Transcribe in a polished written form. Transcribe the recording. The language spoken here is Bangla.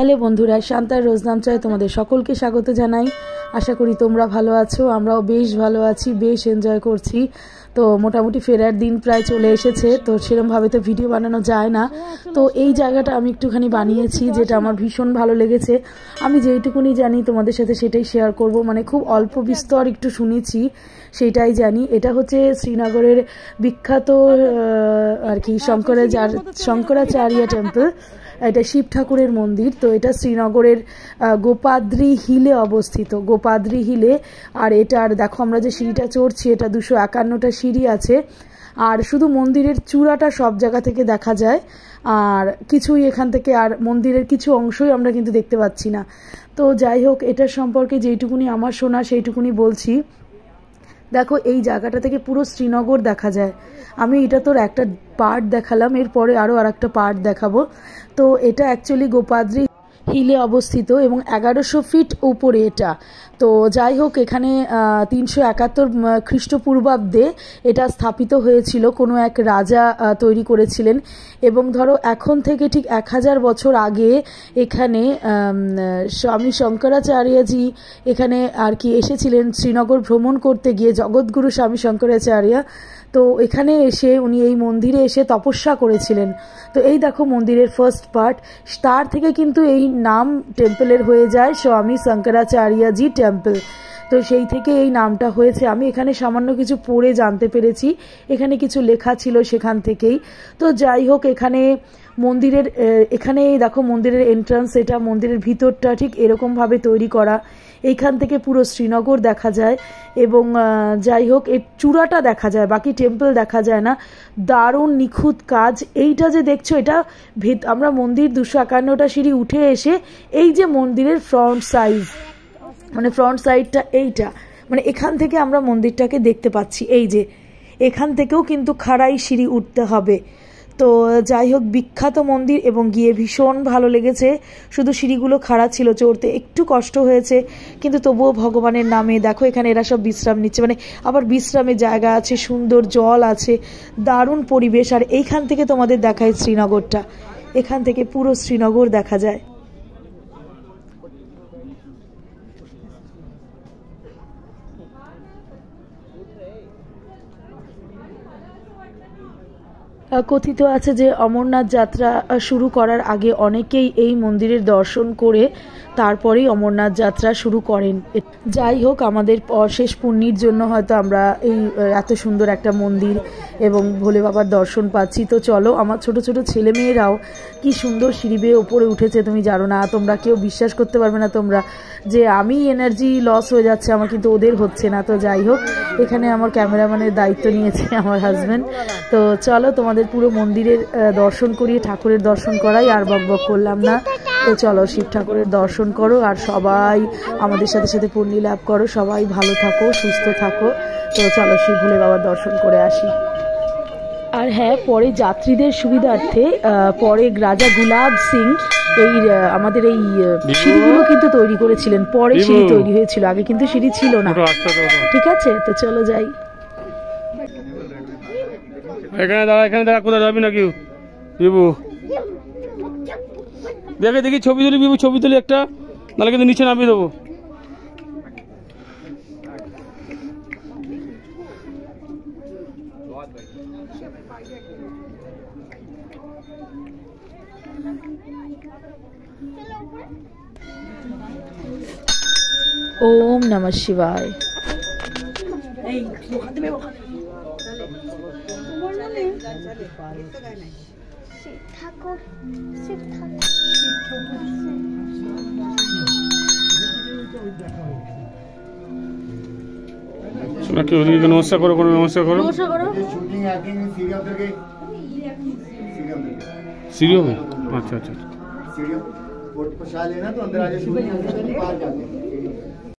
হ্যালো বন্ধুরা, শান্তার রোজনামচায় তোমাদের সকলকে স্বাগত জানাই। আশা করি তোমরা ভালো আছো, আমরাও বেশ ভালো আছি, বেশ এনজয় করছি। তো মোটামুটি ফেরার দিন প্রায় চলে এসেছে, তো সেরকমভাবে তো ভিডিও বানানো যায় না। তো এই জায়গাটা আমি একটুখানি বানিয়েছি, যেটা আমার ভীষণ ভালো লেগেছে। আমি যেইটুকুনি জানি তোমাদের সাথে সেটাই শেয়ার করব, মানে খুব অল্প বিস্তর একটু শুনেছি সেটাই জানি। এটা হচ্ছে শ্রীনগরের বিখ্যাত আর কি শঙ্করাচার্য টেম্পল। এটা শিব ঠাকুরের মন্দির। তো এটা শ্রীনগরের গোপাদ্রি হিলে অবস্থিত, গোপাদ্রি হিলে। আর এটার দেখো আমরা যে সিঁড়িটা চড়ছি, এটা 251টা সিঁড়ি আছে। আর শুধু মন্দিরের চূড়াটা সব জায়গা থেকে দেখা যায়, আর কিছুই এখান থেকে, আর মন্দিরের কিছু অংশই আমরা কিন্তু দেখতে পাচ্ছি না। তো যাই হোক, এটার সম্পর্কে যেইটুকুনি আমার শোনা সেইটুকুনি বলছি। দেখো এই জায়গাটা থেকে পুরো শ্রীনগর দেখা যায়। আমি এটা তোর একটা পার্ট দেখালাম, এরপরে আরও আর একটা পার্ট দেখাবো। তো এটা অ্যাকচুয়ালি গোপাদ্রি হিলে অবস্থিত এবং 1100 ফিট উপরে এটা। তো যাই হোক, এখানে 371 খ্রিস্টপূর্বাব্দে এটা স্থাপিত হয়েছিল, কোনো এক রাজা তৈরি করেছিলেন। এবং ধরো এখন থেকে ঠিক 1000 বছর আগে এখানে স্বামী শঙ্করাচার্যজি এখানে আর কি এসেছিলেন শ্রীনগর ভ্রমণ করতে গিয়ে, জগৎগুরু স্বামী শঙ্করাচার্য। তো এখানে এসে উনি এই মন্দিরে এসে তপস্যা করেছিলেন। তো এই দেখো মন্দিরের ফার্স্ট পার্ট, তার থেকে কিন্তু এই নাম টেম্পলের হয়ে যায় স্বামী শঙ্করাচার্যজি টেম্পল। তো সেই থেকে এই নামটা হয়েছে। আমি এখানে সামান্য কিছু পড়ে জানতে পেরেছি, এখানে কিছু লেখা ছিল সেখান থেকেই। তো যাই হোক, এখানে মন্দিরের এখানে দেখো মন্দিরের এন্ট্রান্স, এটা মন্দিরের ভিতরটা ঠিক এরকমভাবে তৈরি করা। এইখান থেকে পুরো শ্রীনগর দেখা যায় এবং যাই হোক এর চূড়াটা দেখা যায়, বাকি টেম্পল দেখা যায় না। দারুণ নিখুঁত কাজ। এইটা যে দেখছো, এটা আমরা মন্দির 251টা সিঁড়ি উঠে এসে এই যে মন্দিরের ফ্রন্ট সাইজ, মানে ফ্রন্ট সাইডটা এইটা, মানে এখান থেকে আমরা মন্দিরটাকে দেখতে পাচ্ছি। এই যে এখান থেকেও কিন্তু খাড়াই সিঁড়ি উঠতে হবে। তো যাই হোক, বিখ্যাত মন্দির এবং গিয়ে ভীষণ ভালো লেগেছে। শুধু সিঁড়িগুলো খাড়া ছিল, চড়তে একটু কষ্ট হয়েছে, কিন্তু তবুও ভগবানের নামে। দেখো এখানে এরা সব বিশ্রাম নিচ্ছে, মানে আবার বিশ্রামের জায়গা আছে, সুন্দর জল আছে, দারুণ পরিবেশ। আর এইখান থেকে তোমাদের দেখায় শ্রীনগরটা, এখান থেকে পুরো শ্রীনগর দেখা যায়। কথিত আছে যে অমরনাথ যাত্রা শুরু করার আগে অনেকেই এই মন্দিরের দর্শন করে তারপরেই অমরনাথ যাত্রা শুরু করেন। যাই হোক, আমাদের শেষ পুণ্যির জন্য হয়তো আমরা এই এত সুন্দর একটা মন্দির এবং ভোলে বাবার দর্শন পাচ্ছি। তো চলো, আমার ছোট ছোট ছেলে মেয়েরাও কি সুন্দর সিঁড়ি বেয়ে ওপরে উঠেছে, তুমি জানো না, তোমরা কেউ বিশ্বাস করতে পারবে না তোমরা, যে আমি এনার্জি লস হয়ে যাচ্ছে আমার, কিন্তু ওদের হচ্ছে না। তো যাই হোক, এখানে আমার ক্যামেরাম্যানের দায়িত্ব নিয়েছে আমার হাজব্যান্ড। তো চলো তোমাদের পুরো মন্দিরের দর্শন করিয়ে, ঠাকুরের দর্শন করাই, আর বকবক করলাম না। তো চলো শিব ঠাকুরের দর্শন করো, আর সবাই আমাদের সাথে সাথে পুণ্যি লাভ করো, সবাই ভালো থাকো, সুস্থ থাকো। তো চলো শিব ভোলে বাবার দর্শন করে আসি। আর হ্যাঁ, পরে যাত্রীদের সুবিধার্থে পরে রাজা গুলাব সিং এই আমাদের এই সিঁড়িগুলো কিন্তু তৈরি করেছিলেন, পরে সিঁড়ি তৈরি হয়েছিল, আগে কিন্তু সিঁড়ি ছিল না। ঠিক আছে, তো চলো যাই। এখানে দাঁড়া, এখানে দাঁড়া, কোথায় যাবি না কেউ? বিবু দেখে দেখি ছবি তুলি, বিবু ছবি তুলি একটা, নাহলে কিন্তু নিচে নামিয়ে দেবো। ওম নমঃ শিবায়। নমস্কার করো, কোনো নমস্কার করো। সিঁড়ি হবে? আচ্ছা আচ্ছা।